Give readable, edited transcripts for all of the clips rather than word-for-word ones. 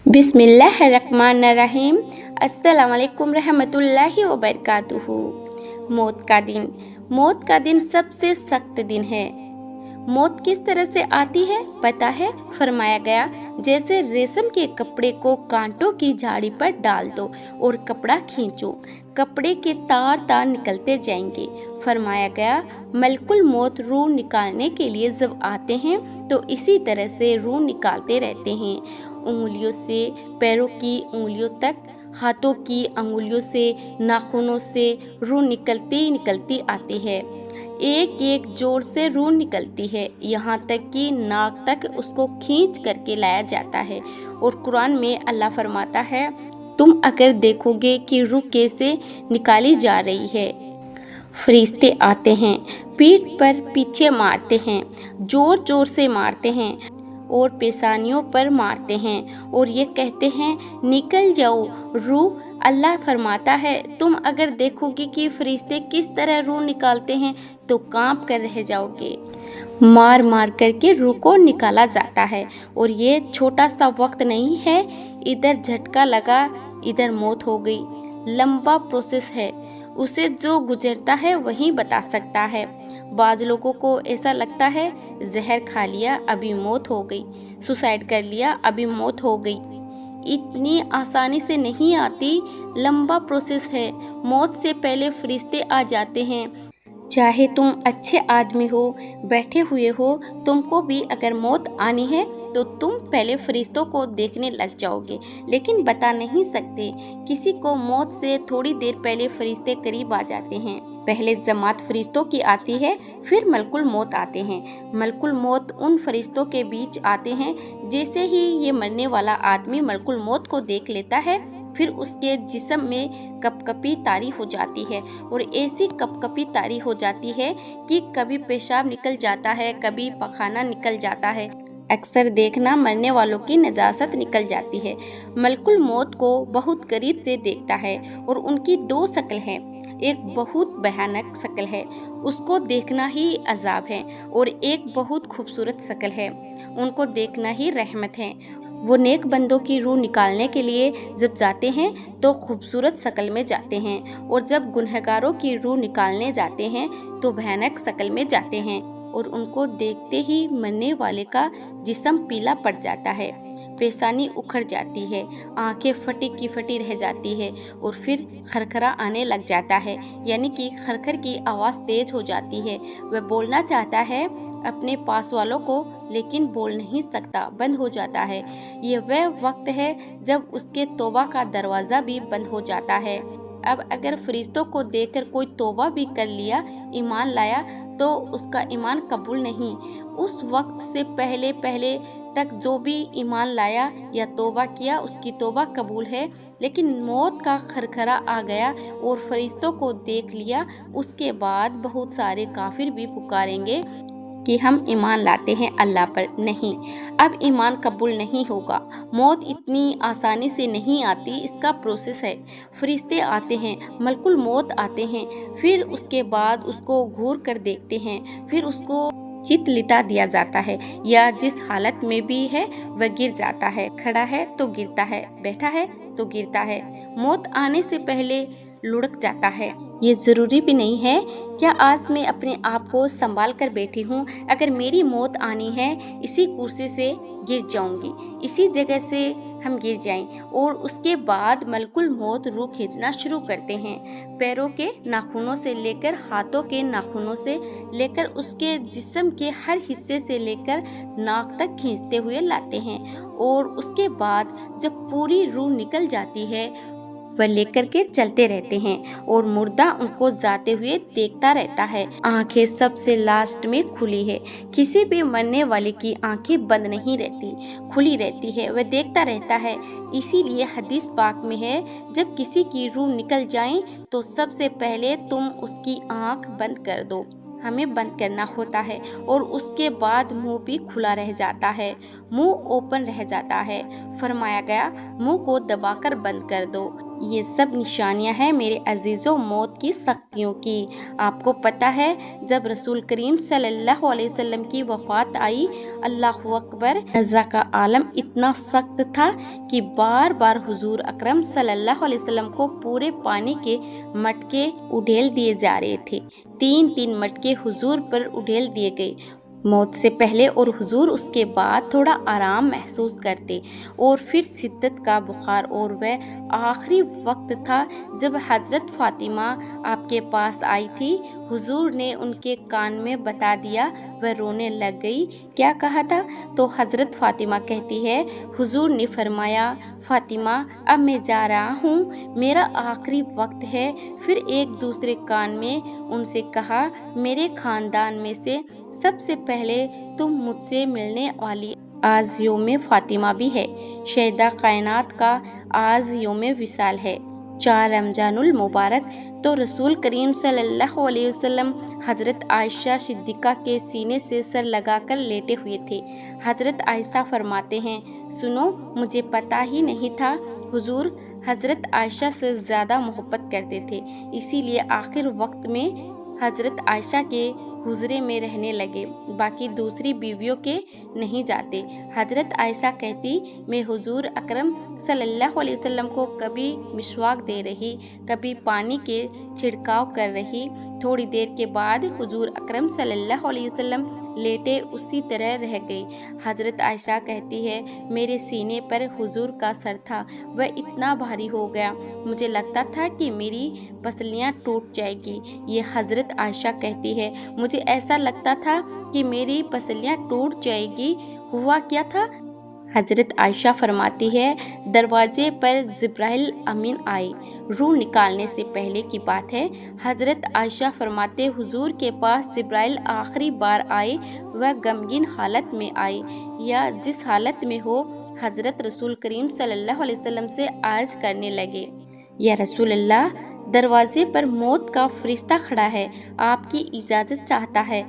बिस्मिल्लाहिर्रहमानिर्रहीम। अस्सलाम वालेकुम रहमतुल्लाहि व बरकातुहू। मौत का दिन सबसे सख्त दिन है। मौत किस तरह से आती है पता है? फरमाया गया, जैसे रेशम के कपड़े को कांटों की झाड़ी पर डाल दो और कपड़ा खींचो, कपड़े के तार तार निकलते जाएंगे। फरमाया गया, मलकुल मौत रूह निकालने के लिए जब आते हैं तो इसी तरह से रूह निकालते रहते हैं, उंगलियों से पैरों की उंगलियों तक, हाथों की अंगुलियों से, नाखूनों से रूह निकलती आती है। एक एक जोर से रूह निकलती है, यहाँ तक कि नाक तक उसको खींच करके लाया जाता है। और कुरान में अल्लाह फरमाता है, तुम अगर देखोगे कि रूह कैसे निकाली जा रही है। फरिश्ते आते हैं, पीठ पर पीछे मारते हैं, जोर जोर से मारते हैं और पेशानियों पर मारते हैं और ये कहते हैं, निकल जाओ रूह। अल्लाह फरमाता है, तुम अगर देखोगे कि फरिश्ते किस तरह रूह निकालते हैं तो कांप कर रह जाओगे। मार मार करके रूह को निकाला जाता है। और ये छोटा सा वक्त नहीं है, इधर झटका लगा इधर मौत हो गई। लंबा प्रोसेस है, उसे जो गुजरता है वही बता सकता है। बाज लोगों को ऐसा लगता है, जहर खा लिया अभी मौत हो गई, सुसाइड कर लिया अभी मौत हो गई। इतनी आसानी से नहीं आती, लंबा प्रोसेस है। मौत से पहले फरिश्ते आ जाते हैं। चाहे तुम अच्छे आदमी हो, बैठे हुए हो, तुमको भी अगर मौत आनी है तो तुम पहले फरिश्तों को देखने लग जाओगे, लेकिन बता नहीं सकते। किसी को मौत से थोड़ी देर पहले फरिश्ते करीब आ जाते हैं। पहले जमात फरिश्तों की आती है, फिर मलकुल मौत आते हैं। मलकुल मौत उन फरिश्तों के बीच आते हैं। जैसे ही ये मरने वाला आदमी मलकुल मौत को देख लेता है, फिर उसके जिस्म में कपकपी तारी हो जाती है। और ऐसी कपकपी तारी हो जाती है कि कभी पेशाब निकल जाता है, कभी पखाना निकल जाता है। अक्सर देखना, मरने वालों की नजासत निकल जाती है। मलकुल मौत को बहुत करीब से देखता है और उनकी दो शक्ल है। एक बहुत भयानक शक्ल है, उसको देखना ही अजाब है, और एक बहुत खूबसूरत शक्ल है, उनको देखना ही रहमत है। वो नेक बंदों की रूह निकालने के लिए जब जाते हैं तो खूबसूरत शक्ल में जाते हैं, और जब गुनहगारों की रूह निकालने जाते हैं तो भयानक शक्ल में जाते हैं। और उनको देखते ही मरने वाले का जिस्म पीला पड़ जाता है, पेशानी उखड़ जाती है, आंखें फटी की फटी रह जाती है, और फिर खरखरा आने लग जाता है, यानी कि खरखर की आवाज़ तेज हो जाती है। वह बोलना चाहता है अपने पास वालों को, लेकिन बोल नहीं सकता, बंद हो जाता है। ये वह वक्त है जब उसके तौबा का दरवाज़ा भी बंद हो जाता है। अब अगर फरिश्तों को देखकर कोई तौबा भी कर लिया, ईमान लाया, तो उसका ईमान कबूल नहीं। उस वक्त से पहले पहले तक जो भी ईमान लाया या तौबा किया, उसकी तौबा कबूल है। लेकिन मौत का खरखरा आ गया और फरिश्तों को देख लिया, उसके बाद बहुत सारे काफिर भी पुकारेंगे कि हम ईमान लाते हैं अल्लाह पर। नहीं, अब ईमान कबूल नहीं होगा। मौत इतनी आसानी से नहीं आती, इसका प्रोसेस है। फरिश्ते आते हैं, मलकुल मौत आते हैं, फिर उसके बाद उसको घूर कर देखते हैं, फिर उसको चित लिटा दिया जाता है, या जिस हालत में भी है वह गिर जाता है। खड़ा है तो गिरता है, बैठा है तो गिरता है। मौत आने से पहले लुढ़क जाता है। ये ज़रूरी भी नहीं है क्या आज मैं अपने आप को संभाल कर बैठी हूँ, अगर मेरी मौत आनी है इसी कुर्सी से गिर जाऊंगी, इसी जगह से हम गिर जाएं। और उसके बाद मलकुल मौत रूह खींचना शुरू करते हैं, पैरों के नाखूनों से लेकर हाथों के नाखूनों से लेकर उसके जिस्म के हर हिस्से से लेकर नाक तक खींचते हुए लाते हैं। और उसके बाद जब पूरी रूह निकल जाती है, वह लेकर के चलते रहते हैं और मुर्दा उनको जाते हुए देखता रहता है। आंखें सबसे लास्ट में खुली है, किसी भी मरने वाले की आंखें बंद नहीं रहती, खुली रहती है, वह देखता रहता है। इसीलिए हदीस पाक में है, जब किसी की रूह निकल जाए तो सबसे पहले तुम उसकी आंख बंद कर दो। हमें बंद करना होता है, और उसके बाद मुंह भी खुला रह जाता है, मुंह ओपन रह जाता है। फरमाया गया, मुंह को दबाकर बंद कर दो। یہ سب نشانیاں ہیں میرے عزیزوں موت کی سختیوں کی۔ آپ کو پتہ ہے جب رسول کریم صلی اللہ علیہ وسلم کی وفات آئی، اللہ اکبر، نزا کا عالم اتنا سخت تھا کہ بار بار حضور اکرم صلی اللہ علیہ وسلم کو پورے پانی کے مٹکے اڈھیل دیے جا رہے تھے۔ 3 مٹکے حضور پر اڈھیل دیے گئے۔ موت سے پہلے اور حضور اس کے بعد تھوڑا آرام محسوس کرتے اور پھر شدت کا بخار، اور وہ آخری وقت تھا جب حضرت فاطمہ آپ کے پاس آئی تھی۔ حضور نے ان کے کان میں بتا دیا، وہ رونے لگ گئی۔ کیا کہا تھا؟ تو حضرت فاطمہ کہتی ہے، حضور نے فرمایا، فاطمہ اب میں جا رہا ہوں، میرا آخری وقت ہے۔ پھر ایک دوسرے کان میں ان سے کہا، میرے خاندان میں سے سب سے پہلے تم مجھ سے ملنے والی آج یوم فاطمہ بھی ہے، شہداء کائنات کا آج یوم وصال ہے، 4 رمضان المبارک۔ تو رسول کریم صلی اللہ علیہ وسلم حضرت عائشہ صدیقہ کے سینے سے سر لگا کر لیٹے ہوئے تھے۔ حضرت عائشہ فرماتے ہیں، سنو، مجھے پتہ ہی نہیں تھا۔ حضور حضرت عائشہ سے زیادہ محبت کرتے تھے، اسی لیے آخر وقت میں حضرت عائشہ کے حجرے میں رہنے لگے، باقی دوسری بیویوں کے نہیں جاتے۔ حضرت عائشہ کہتی، میں حضور اکرم صلی اللہ علیہ وسلم کو کبھی مسواک دے رہی، کبھی پانی کے چھڑکاؤ کر رہی۔ تھوڑی دیر کے بعد حضور اکرم صلی اللہ علیہ وسلم لیٹے اسی طرح رہ گئی۔ حضرت عائشہ کہتی ہے، میرے سینے پر حضور کا سر تھا، وہ اتنا بھاری ہو گیا، مجھے لگتا تھا کہ میری پسلیاں ٹوٹ جائے گی۔ یہ حضرت عائشہ کہتی ہے، مجھے ایسا لگتا تھا کہ میری پسلیاں ٹوٹ جائے گی۔ ہوا کیا تھا؟ حضرت عائشہ فرماتی ہے، دروازے پر جبرائیل امین آئے، روح نکالنے سے پہلے کی بات ہے۔ حضرت عائشہ فرماتے، حضور کے پاس جبرائیل آخری بار آئے، وہ غمگین حالت میں آئے، یا جس حالت میں ہو، حضرت رسول کریم صلی اللہ علیہ وسلم سے عرض کرنے لگے، یا رسول اللہ، دروازے پر موت کا فرشتہ کھڑا ہے، آپ کی اجازت چاہتا ہے،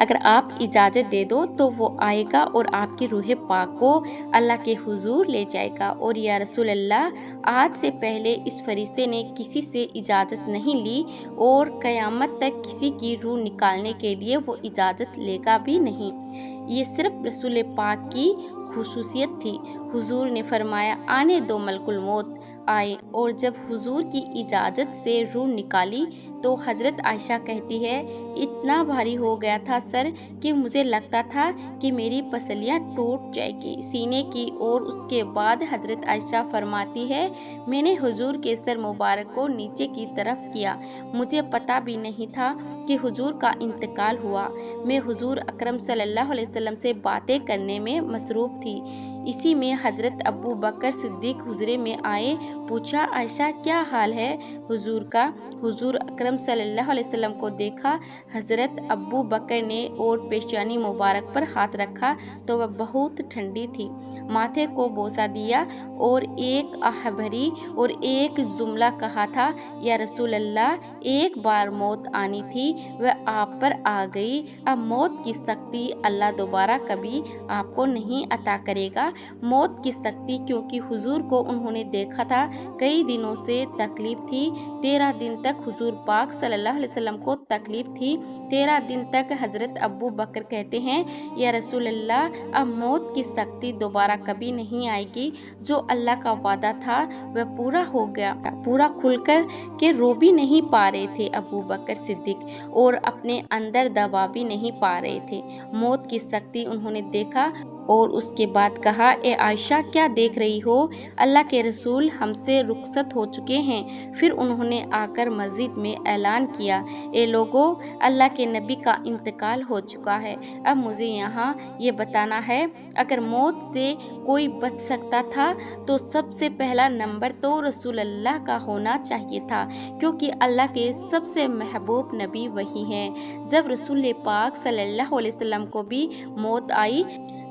اگر آپ اجازت دے دو تو وہ آئے گا اور آپ کی روح پاک کو اللہ کے حضور لے جائے گا۔ اور یا رسول اللہ، آج سے پہلے اس فرشتے نے کسی سے اجازت نہیں لی اور قیامت تک کسی کی روح نکالنے کے لیے وہ اجازت لے گا بھی نہیں۔ یہ صرف رسول پاک کی خصوصیت تھی۔ حضور نے فرمایا، آنے دو، ملک الموت آئے، اور جب حضور کی اجازت سے روح نکالی تو حضرت عائشہ کہتی ہے، اتنا بھاری ہو گیا تھا سر کہ مجھے لگتا تھا کہ میری پسلیاں ٹوٹ جائے گی سینے کی۔ اور اس کے بعد حضرت عائشہ فرماتی ہے، میں نے حضور کے سر مبارک کو نیچے کی طرف کیا، مجھے پتہ بھی نہیں تھا کہ حضور کا انتقال ہوا، میں حضور اکرم صلی اللہ علیہ وسلم سے باتیں کرنے میں مصروف تھی۔ اسی میں حضرت ابو بکر صدیق حجرے میں آئے، پوچھا، عائشہ کیا حال ہے حضور کا؟ حضور اکرم صلی اللہ علیہ وسلم کو دیکھا، حضرت ابو بکر نے اور پیشانی مبارک پر ہاتھ رکھا تو وہ بہت ٹھنڈی تھی، ماتھے کو بوسہ دیا اور ایک آہ بھری اور ایک جملہ کہا تھا، یا رسول اللہ، ایک بار موت آنی تھی، وہ آپ پر آ گئی، اب موت کی سختی اللہ دوبارہ کبھی آپ کو نہیں عطا کرے گا۔ موت کی سختی، کیونکہ حضور کو انہوں نے دیکھا تھا، کئی دنوں سے تکلیف تھی، 13 دن تک حضور پاک صلی اللہ علیہ وسلم کو تکلیف تھی۔ 13 دن تک حضرت ابو بکر کہتے ہیں، یا رسول اللہ، اب موت کی سختی دوبارہ کبھی نہیں آئے گی، جو اللہ کا وعدہ تھا وہ پورا ہو گیا۔ پورا کھل کر کہ رو بھی نہیں پا رہے تھے ابو بکر صدیق، اور اپنے اندر دبا بھی نہیں پا رہے تھے۔ موت کی سختی انہوں نے دیکھا اور اس کے بعد کہا، اے عائشہ، کیا دیکھ رہی ہو؟ اللہ کے رسول ہم سے رخصت ہو چکے ہیں۔ پھر انہوں نے آ کر مسجد میں اعلان کیا، اے لوگو، اللہ کے نبی کا انتقال ہو چکا ہے۔ اب مجھے یہاں یہ بتانا ہے، اگر موت سے کوئی بچ سکتا تھا تو سب سے پہلا نمبر تو رسول اللہ کا ہونا چاہیے تھا، کیونکہ اللہ کے سب سے محبوب نبی وہی ہیں۔ جب رسول پاک صلی اللہ علیہ وسلم کو بھی موت آئی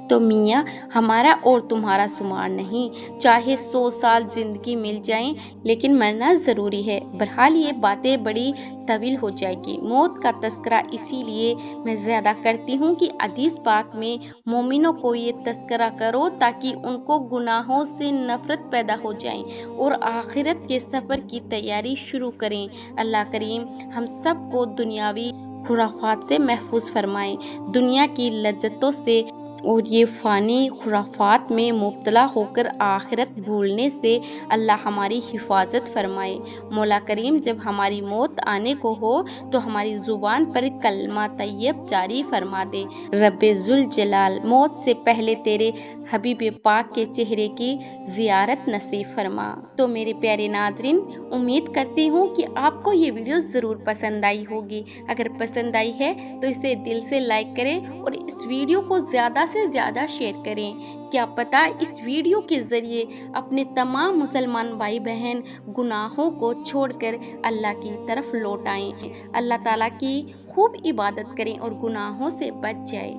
तो मियाँ हमारा और तुम्हारा शुमार नहीं, चाहे 100 साल जिंदगी मिल जाए लेकिन मरना ज़रूरी है। बहरहाल ये बातें बड़ी तवील हो जाएगी। मौत का तस्करा इसीलिए मैं ज़्यादा करती हूँ कि हदीस पाक में मोमिनों को ये तस्करा करो ताकि उनको गुनाहों से नफ़रत पैदा हो जाए और आखिरत के सफ़र की तैयारी शुरू करें। अल्लाह करीम हम सब को दुनियावी खुराफात से महफूज फरमाएं, दुनिया की लज्जतों से और ये फ़ानी खुराफात में मुब्तला होकर आखिरत भूलने से अल्लाह हमारी हिफाजत फरमाए। मौला करीम जब हमारी मौत आने को हो तो हमारी ज़ुबान पर कलमा तैयब जारी फरमा दे। रब्बे जुल जलाल मौत से पहले तेरे हबीब पाक के चेहरे की ज़ियारत नसीब फरमा। तो मेरे प्यारे नाजरीन, उम्मीद करती हूँ कि आपको ये वीडियो ज़रूर पसंद आई होगी। अगर पसंद आई है तो इसे दिल से लाइक करें और इस वीडियो को ज़्यादा से ज़्यादा शेयर करें। क्या पता इस वीडियो के ज़रिए अपने तमाम मुसलमान भाई बहन गुनाहों को छोड़कर अल्लाह की तरफ लौट आएं, अल्लाह ताला की खूब इबादत करें और गुनाहों से बच जाए।